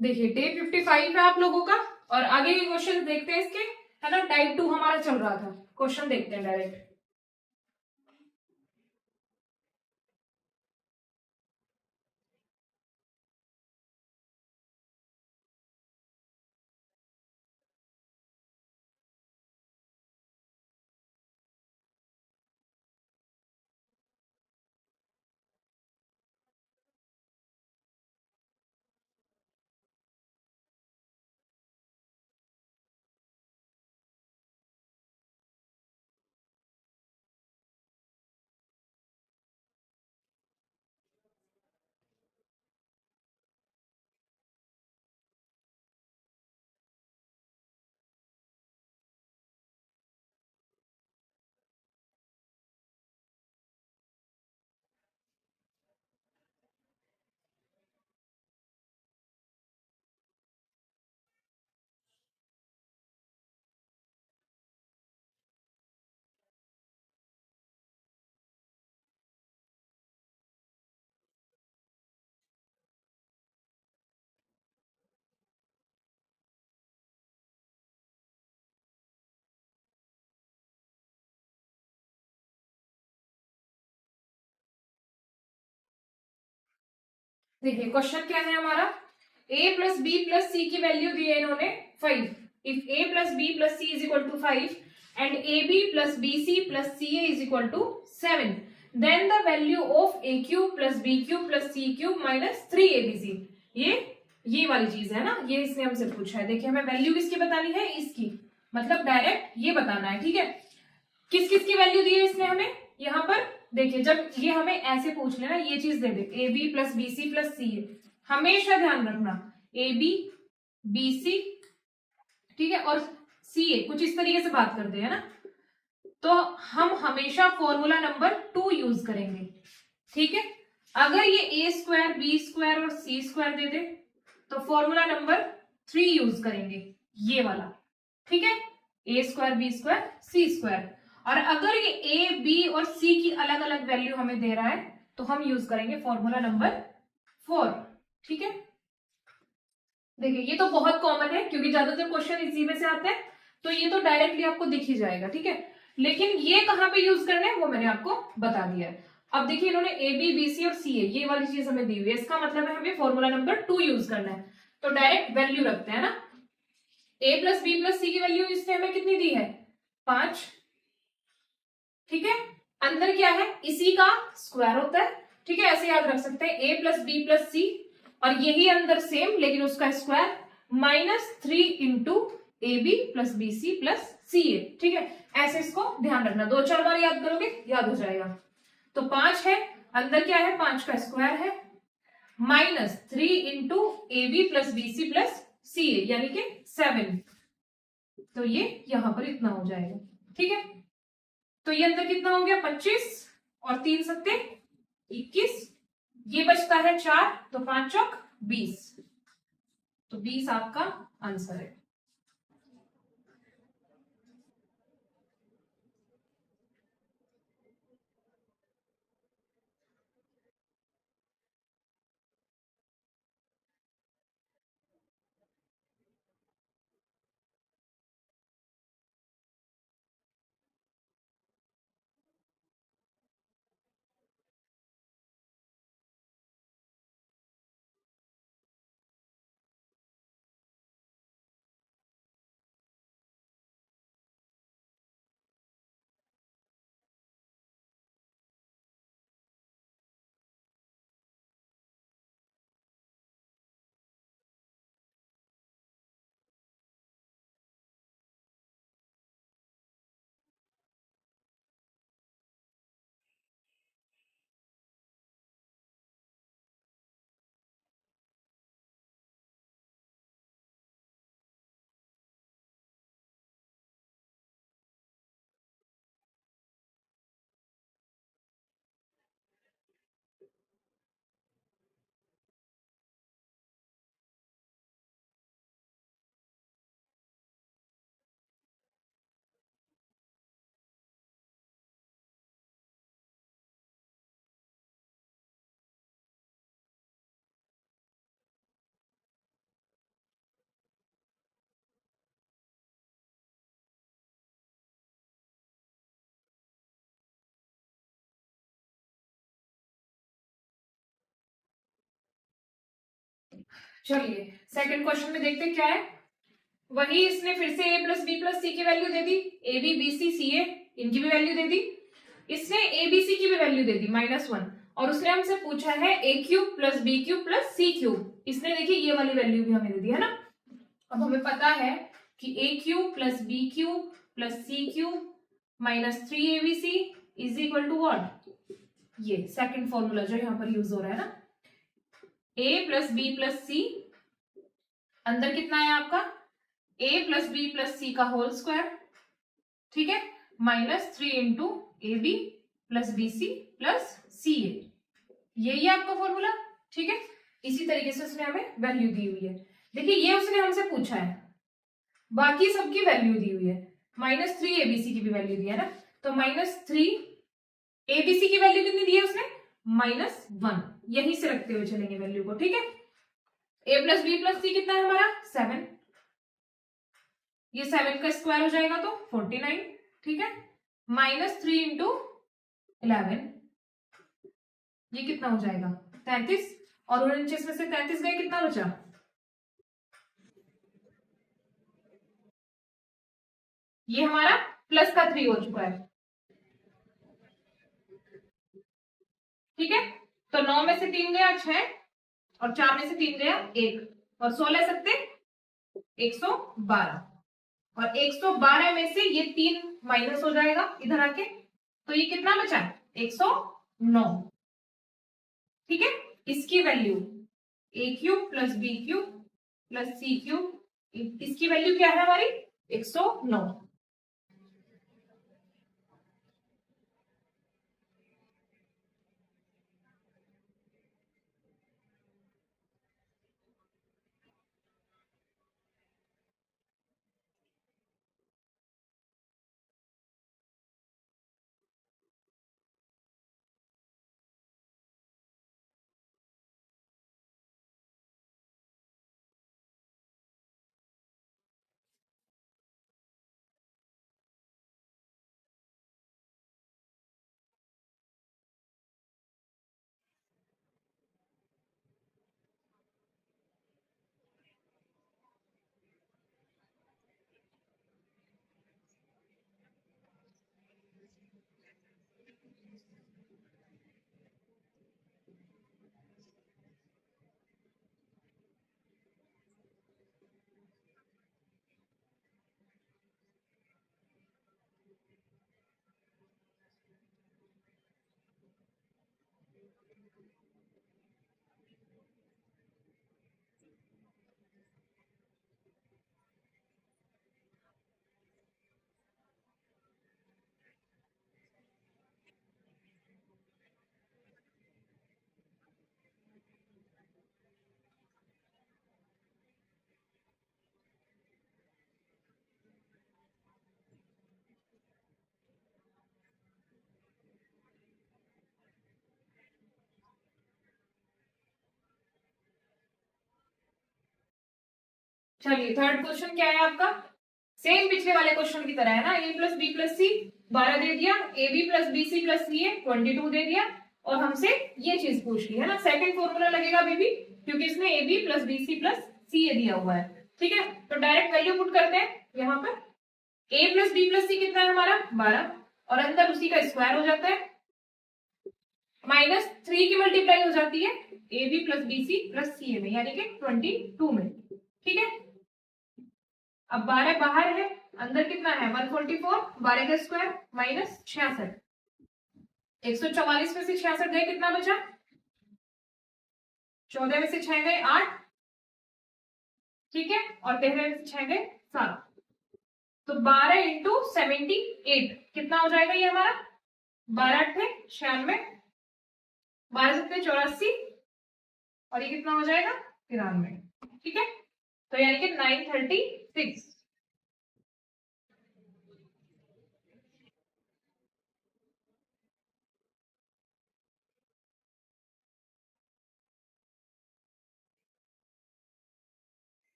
देखिए डे 55 है आप लोगों का, और आगे के क्वेश्चन देखते हैं इसके, है ना। टाइप 2 हमारा चल रहा था, क्वेश्चन देखते हैं डायरेक्ट। देखिए क्वेश्चन क्या है हमारा, a plus B plus C की वैल्यू दी है इन्होंने 5। If a plus B plus C is equal to 5 and A B plus B C plus C A is equal to 7, then the value of a cube plus B cube plus C cube minus 3abc। ये वाली चीज है ना, ये इसने हमसे पूछा है। देखिए हमें वैल्यू किसकी बतानी है, इसकी, मतलब डायरेक्ट ये बताना है, ठीक है। किस किस की वैल्यू दी है इसने हमें यहाँ पर। देखिए जब ये हमें ऐसे पूछ लेना, ये चीज दे दे A B plus B C plus C A, हमेशा ध्यान रखना ए बी बी सी, ठीक है, और सी ए कुछ इस तरीके से बात कर दे, है ना, तो हम हमेशा फॉर्मूला नंबर 2 यूज करेंगे, ठीक है। अगर ये ए स्क्वायर बी स्क्वायर और सी स्क्वायर दे दे तो फॉर्मूला नंबर 3 यूज करेंगे, ये वाला, ठीक है, A square B square C square. और अगर ये ए बी और सी की अलग अलग वैल्यू हमें दे रहा है तो हम यूज करेंगे फॉर्मूला नंबर 4, ठीक है। देखिए ये तो बहुत कॉमन है क्योंकि ज्यादातर क्वेश्चन इसी में से आते हैं, तो ये तो डायरेक्टली आपको दिख ही जाएगा, ठीक है। लेकिन ये कहाँ पे यूज करना है वो मैंने आपको बता दिया है। अब देखिए इन्होंने ए बी बी सी और सी ए ये वाली चीज हमें दी हुई है, इसका मतलब है हमें फॉर्मूला नंबर 2 यूज करना है, तो डायरेक्ट वैल्यू रखते हैं ना। ए प्लस बी प्लस सी की वैल्यू इसने हमें कितनी दी है, 5, ठीक है। अंदर क्या है, इसी का स्क्वायर होता है, ठीक है, ऐसे याद रख सकते हैं ए प्लस बी प्लस सी, और यही अंदर सेम लेकिन उसका square, -3 into A B plus B C plus C ए, ठीक है। ऐसे इसको ध्यान रखना, 2-4 बार याद करोगे याद हो जाएगा। तो 5 है, अंदर क्या है, 5 का स्क्वायर है, -3 into A B plus B C plus C A यानी कि 7, तो ये यहां पर इतना हो जाएगा, ठीक है। तो ये अंदर कितना हो गया, 25 और 3 सत्ते 21, ये बचता है 4, तो 5 चौक 20, तो 20 आपका आंसर है। चलिए सेकंड क्वेश्चन में देखते हैं क्या है। वही इसने फिर से a plus B plus C की वैल्यू दे दी, A B B C C A इनकी भी वैल्यू दे दी, इसने ए बी सी की भी वैल्यू दे दी -1, और उसने हमसे पूछा है A cube plus B cube plus C cube. इसने देखिए ये वाली वैल्यू भी हमें दे दी है ना। अब हमें पता है कि A cube plus B cube plus C cube -3abc is equal to what, ये सेकंड फॉर्मूला जो यहाँ पर यूज हो रहा है ना, a plus B plus C, अंदर कितना है आपका a plus B plus C का होल स्क्वायर, ठीक है, -3 into A B plus B C plus C A, यही है आपका फॉर्मूला, ठीक है। इसी तरीके से उसने हमें वैल्यू दी हुई है। देखिए ये उसने हमसे पूछा है, बाकी सबकी वैल्यू दी हुई है, -3 एबीसी की भी वैल्यू दी है ना, तो -3 एबीसी की वैल्यू कितनी दी है उसने, -1, यहीं से रखते हुए चलेंगे वैल्यू को, ठीक है। a प्लस बी प्लस सी कितना है हमारा 7, ये 7 का स्क्वायर हो जाएगा तो 49, ठीक है, -3 इंटू 11, ये कितना हो जाएगा 33, और 49 में से 33 गए कितना बचा, ये हमारा प्लस का 3 हो चुका है, ठीक है। तो 9 में से 3 गया 6, और 4 में से 3 गया 1, और 16 सकते 112, और 112 में से ये 3 माइनस हो जाएगा इधर आके, तो ये कितना बचा 109, ठीक है। इसकी value A cube plus B cube plus C cube, इसकी वैल्यू क्या है हमारी 109। चलिए थर्ड क्वेश्चन क्या है आपका, सेम पिछले वाले क्वेश्चन की तरह है ना, a plus B plus C 12 दे दिया, A B plus B C plus C A 22 दे दिया, और हमसे ये चीज पूछ ली है ना, सेकंड फॉर्मूला लगेगा बेबी, क्योंकि इसमें A B plus B C plus C A दिया हुआ है, ठीक है। तो डायरेक्ट वैल्यू पुट करते हैं यहाँ पर, a प्लस बी प्लस सी कितना है हमारा 12, और अंदर उसी का स्क्वायर हो जाता है, -3 की मल्टीप्लाई हो जाती है A B plus B C plus C A में, यानी कि 22 में, ठीक है। अब 12 बाहर है, अंदर कितना है 144, 12 का स्क्वायर -66, 144 में से 66 गए कितना बचा, 14 में से 6 गए 8, ठीक है, और 13 में से 6 गए 7, तो 12 इंटू 78 कितना हो जाएगा ये हमारा, 12 अट्ठे 96, 12 सत्ते 84, और ये कितना हो जाएगा 93, ठीक है। तो यानी कि 936।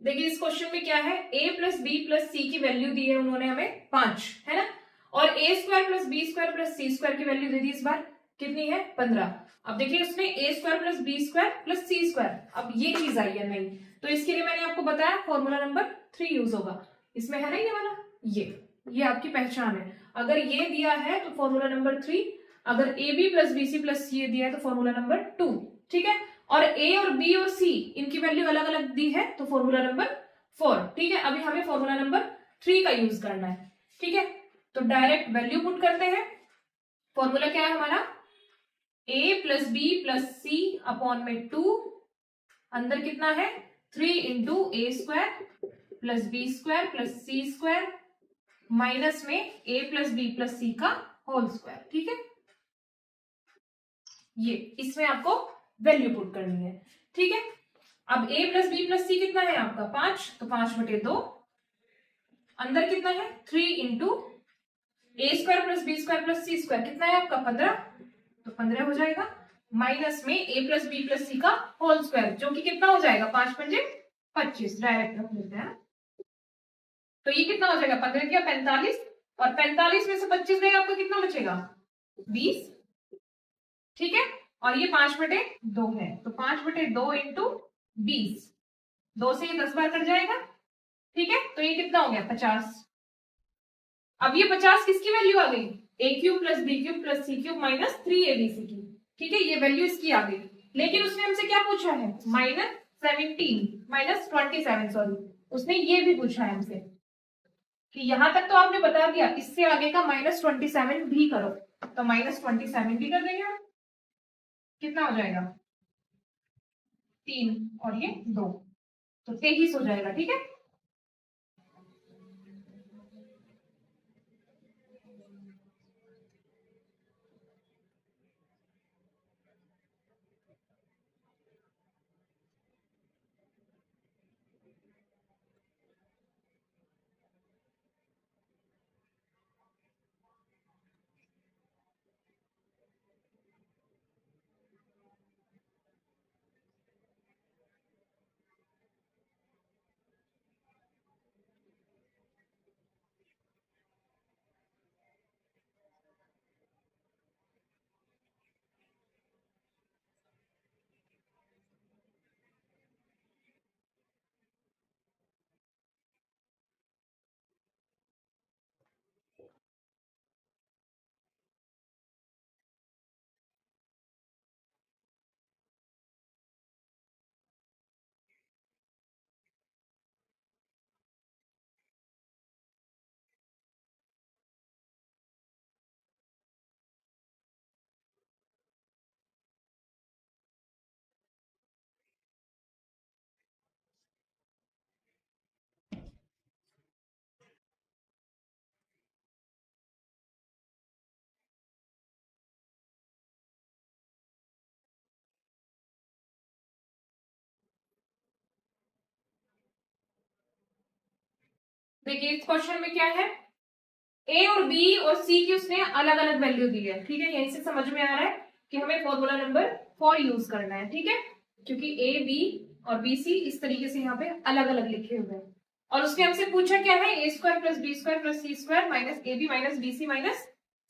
देखिए इस क्वेश्चन में क्या है, a plus B plus C की वैल्यू दी है उन्होंने हमें 5, है ना, और a square plus B square plus C square की वैल्यू दे दी इस बार कितनी है 15। अब देखिए उसमें a square plus B square plus C square, अब ये चीज आई है नहीं, तो इसके लिए मैंने आपको बताया फॉर्मूला नंबर 3 यूज होगा। इसमें है ना ये वाला, ये आपकी पहचान है। अगर ये दिया है तो फॉर्मूला नंबर 3, अगर A B plus B C plus C दिया है तो फॉर्मूला नंबर 2, ठीक है। और ए और बी और सी इनकी वैल्यू अलग अलग दी है तो फॉर्मूला नंबर 4, ठीक है। अभी हमें फॉर्मूला नंबर 3 का यूज करना है, ठीक है। तो डायरेक्ट वैल्यू पुट करते हैं। फॉर्मूला क्या है हमारा, a plus B plus C upon में 2, अंदर कितना है 3 into A square plus B square plus C square minus में a plus B plus C का होल स्क्वायर, ठीक है। ये इसमें आपको वैल्यू पुट करनी है, ठीक है। अब a प्लस बी प्लस सी कितना है आपका 5, तो 5/2, अंदर कितना है 3 into A square plus B square plus C square कितना है आपका 15, तो 15 हो जाएगा, माइनस में a plus B plus C का होल स्क्वायर जो कि कितना हो जाएगा 5×25, डायरेक्ट रख लेते हैं। तो ये कितना हो जाएगा 15 क्या 45, और 45 में से 25 गए आपको कितना बचेगा 20, ठीक है। और ये 5/2 है, तो 5/2 इंटू 20, 2 से ये 10 बार कट जाएगा, ठीक है। तो ये कितना हो गया 50। अब ये 50 किसकी वैल्यू आ गई, a cube plus B cube plus C cube minus 3abc की, ठीक है। ये वैल्यू इसकी आ गई, लेकिन उसने हमसे क्या पूछा है -27 सॉरी, उसने ये भी पूछा है हमसे कि यहां तक तो आपने बता दिया, इससे आगे का -27 भी करो, तो -27 भी कर देंगे हम, कितना हो जाएगा 3 और ये 2, तो 23 हो जाएगा, ठीक है। देखिए इस क्वेश्चन में क्या है, ए और बी और सी की उसने अलग अलग वैल्यू दी है, ठीक है। यहीं से समझ में आ रहा है कि हमें फॉर्मूला नंबर 4 यूज करना है, ठीक है, क्योंकि ए बी और बी सी इस तरीके से यहाँ पे अलग अलग लिखे हुए हैं। और उसने हमसे पूछा क्या है, A square plus B square plus C square minus A B minus B C minus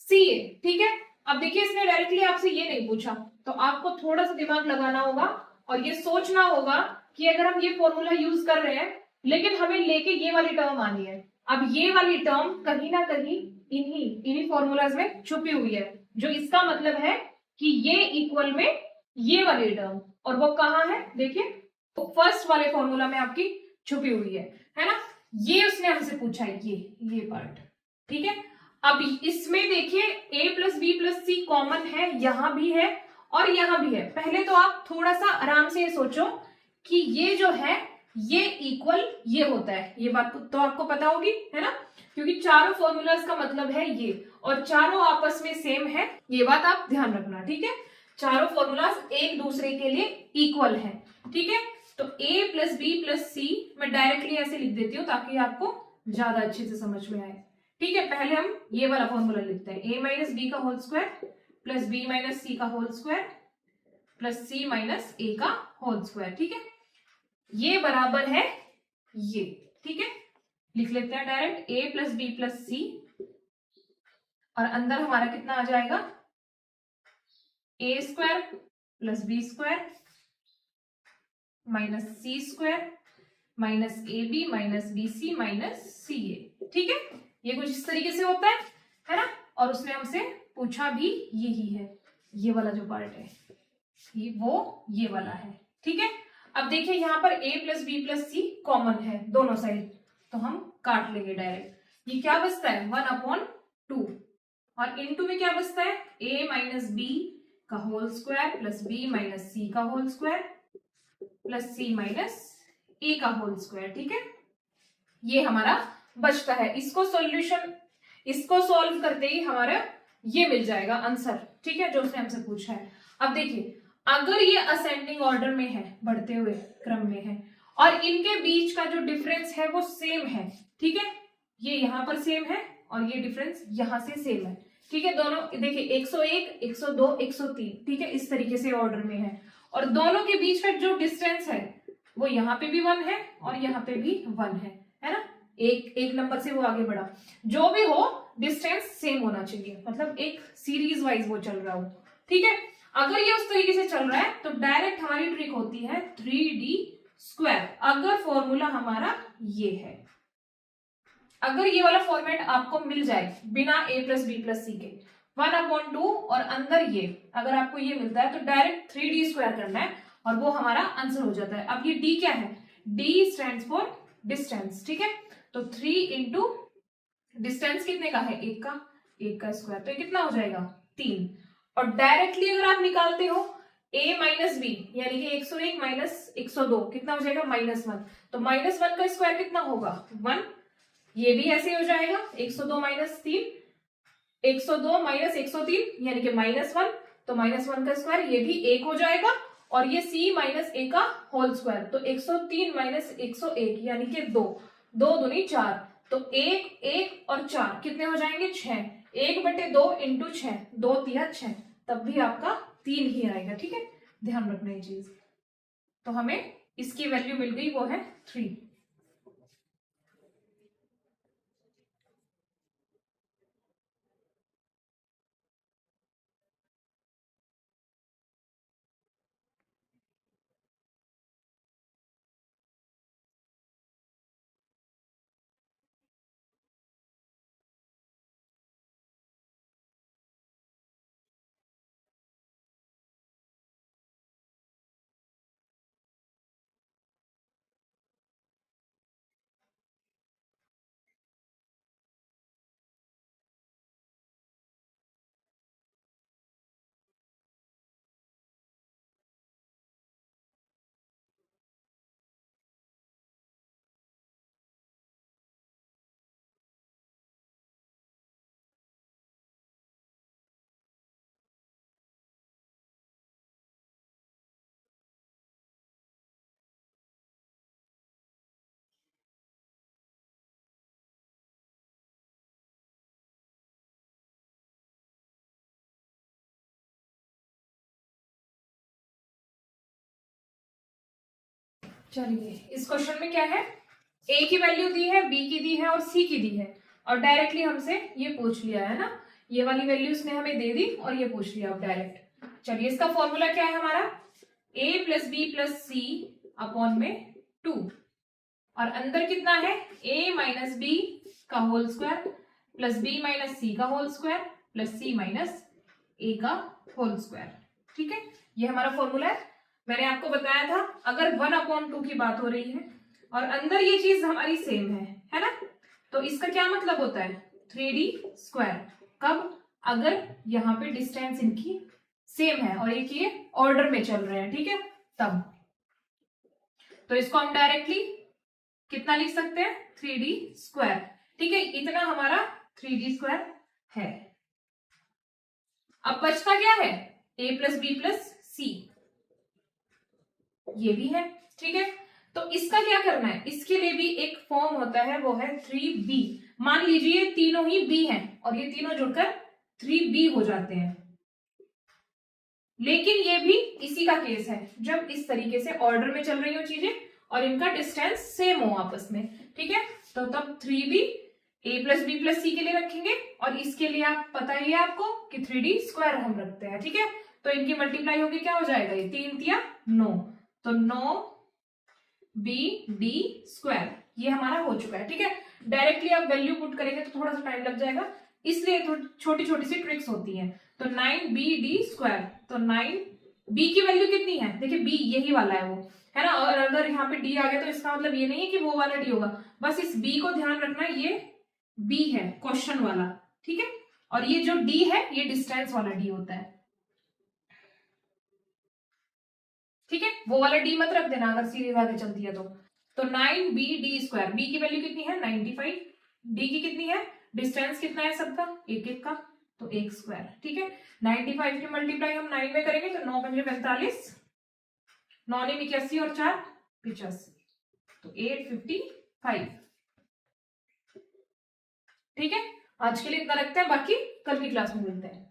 सी ए, ठीक है। अब देखिए इसने डायरेक्टली आपसे ये नहीं पूछा, तो आपको थोड़ा सा दिमाग लगाना होगा और ये सोचना होगा कि अगर हम ये फॉर्मूला यूज कर रहे हैं लेकिन हमें लेके ये वाली टर्म आनी है। अब ये वाली टर्म कहीं ना कहीं इन्हीं फॉर्मूलाज में छुपी हुई है, जो इसका मतलब है कि ये इक्वल में ये वाली टर्म, और वो कहाँ है देखिए, तो फर्स्ट वाले फॉर्मूला में आपकी छुपी हुई है ना। ये उसने हमसे पूछा है, ये पार्ट, ठीक है। अब इसमें देखिए a plus B plus C common है, यहां भी है और यहां भी है। पहले तो आप थोड़ा सा आराम से ये सोचो कि ये जो है ये इक्वल ये होता है, ये बात तो आपको पता होगी, है ना, क्योंकि चारों फॉर्मूलाज का मतलब है ये, और चारों आपस में सेम है, ये बात आप ध्यान रखना, ठीक है। चारों फॉर्मूलाज एक दूसरे के लिए इक्वल है, ठीक है। तो a प्लस बी प्लस सी मैं डायरेक्टली ऐसे लिख देती हूँ ताकि आपको ज्यादा अच्छे से समझ में आए, ठीक है। पहले हम ये वाला फॉर्मूला लिखते हैं, a माइनस बी का whole square plus b minus c का whole square plus c minus a का होल स्क्वायर, ठीक है। ये बराबर है ये, ठीक है, लिख लेते हैं direct a plus B plus सी, और अंदर हमारा कितना आ जाएगा, a square plus B square minus c square minus A B minus B C minus सी ए, ठीक है। ये कुछ इस तरीके से होता है ना। और उसने हमसे पूछा भी यही है, ये वाला जो पार्ट है ये वाला है, ठीक है। अब देखिए यहाँ पर a plus B plus C common है दोनों साइड, तो हम काट लेंगे डायरेक्ट। ये क्या बचता है 1/2, और इनटू में क्या बचता है a माइनस बी का whole square plus b minus c का whole square plus c minus a का होल स्क्वायर, ठीक है। ये हमारा बचता है। इसको सॉल्व करते ही हमारा ये मिल जाएगा आंसर, ठीक है, जो उसने हमसे पूछा है। अब देखिए अगर ये असेंडिंग ऑर्डर में है, बढ़ते हुए क्रम में है, और इनके बीच का जो डिफरेंस है वो सेम है, ठीक है, ये यहां पर सेम है और ये डिफरेंस यहां से सेम है, ठीक है। दोनों देखिए 101, 102, 103, ठीक है, इस तरीके से ऑर्डर में है, और दोनों के बीच का जो डिस्टेंस है वो यहाँ पे भी 1 है और यहाँ पे भी 1 है ना। एक नंबर से वो आगे बढ़ा, जो भी हो डिस्टेंस सेम होना चाहिए, मतलब एक सीरीज वाइज वो चल रहा हो, ठीक है। अगर ये उस तरीके से चल रहा है तो डायरेक्ट हमारी ट्रिक होती है 3d स्क्वायर। अगर फॉर्मूला हमारा ये है, अगर ये वाला फॉर्मेट आपको मिल जाए बिना a plus B plus c के 1/2 और अंदर ये, अगर आपको ये मिलता है तो डायरेक्ट 3d स्क्वायर करना है और वो हमारा आंसर हो जाता है। अब ये d क्या है, d स्टैंड्स फॉर डिस्टेंस, ठीक है। तो 3 इंटू डिस्टेंस कितने का है, 1 का स्क्वायर, तो ये कितना हो जाएगा 3। और डायरेक्टली अगर आप निकालते हो a माइनस बी यानी कि 101 माइनस 102 कितना हो जाएगा -1, तो -1 का स्क्वायर कितना होगा 1। ये भी ऐसे हो जाएगा 102 माइनस 3, 102 माइनस 103 यानी कि -1, तो -1 का स्क्वायर ये भी 1 हो जाएगा, और ये c माइनस a का होल स्क्वायर, तो 103 माइनस 101 यानी कि 2, 2 दूनी 4, तो 1, 1 और 4 कितने हो जाएंगे 6, 1/2 इंटू 6, 2 तिया 6, तब भी आपका 3 ही आएगा, ठीक है, ध्यान रखना ये चीज। तो हमें इसकी वैल्यू मिल गई, वो है 3। चलिए इस क्वेश्चन में क्या है, a की वैल्यू दी है, b की दी है और c की दी है, और डायरेक्टली हमसे ये पूछ लिया है ना, ये वाली वैल्यू उसने हमें दे दी और ये पूछ लिया अब डायरेक्ट। चलिए इसका फॉर्मूला क्या है हमारा, a plus B plus C upon में 2, और अंदर कितना है a माइनस बी का whole square plus b minus c का whole square plus c minus a का होल स्क्वायर, ठीक है, ये हमारा फॉर्मूला है। मैंने आपको बताया था अगर 1/2 की बात हो रही है और अंदर ये चीज हमारी सेम है ना, तो इसका क्या मतलब होता है 3d स्क्वायर। कब, अगर यहाँ पे डिस्टेंस इनकी सेम है और एक ये ऑर्डर में चल रहे हैं, ठीक है, तब। तो इसको हम डायरेक्टली कितना लिख सकते हैं 3d स्क्वायर, ठीक है, इतना हमारा 3d स्क्वायर है। अब बचता क्या है a प्लस बी प्लस सी, ये भी है, ठीक है। तो इसका क्या करना है, इसके लिए भी एक फॉर्म होता है, वो है 3b। मान लीजिए तीनों ही b हैं और ये तीनों जुड़कर 3b हो जाते हैं, लेकिन ये भी इसी का केस है जब इस तरीके से ऑर्डर में चल रही हो चीजें और इनका डिस्टेंस सेम हो आपस में, ठीक है। तो तब 3b a plus B plus c के लिए रखेंगे, और इसके लिए आप पता ही है आपको कि 3d स्क्वायर हम रखते हैं, ठीक है। तो इनकी मल्टीप्लाई होगी, क्या हो जाएगा ये 3 तिया 9, तो 9bd स्क्वायर, ये हमारा हो चुका है, ठीक है। डायरेक्टली आप वैल्यू पुट करेंगे तो थोड़ा सा टाइम लग जाएगा, इसलिए छोटी छोटी सी ट्रिक्स होती हैं। तो 9bd स्क्वायर, तो 9b की वैल्यू कितनी है, देखिए b यही वाला है वो, है ना। और अगर यहाँ पे d आ गया तो इसका मतलब ये नहीं है कि वो वाला d होगा, बस इस b को ध्यान रखना, ये b है क्वेश्चन वाला, ठीक है। और ये जो d है ये डिस्टेंस वाला d होता है, ठीक है। वो वाला d मत रख देना अगर सीरीज आगे चलती है तो 9bd स्क्वायर, b की वैल्यू कितनी है 95, d की कितनी है, डिस्टेंस कितना है सबका, एक एक का, तो एक स्क्वायर, ठीक है। 95 की मल्टीप्लाई हम 9 में करेंगे तो 9 पंजे 45, 9 ने 81 और 4 85, तो 855, ठीक है। आज के लिए इतना रखते हैं, बाकी कल की क्लास में मिलते हैं।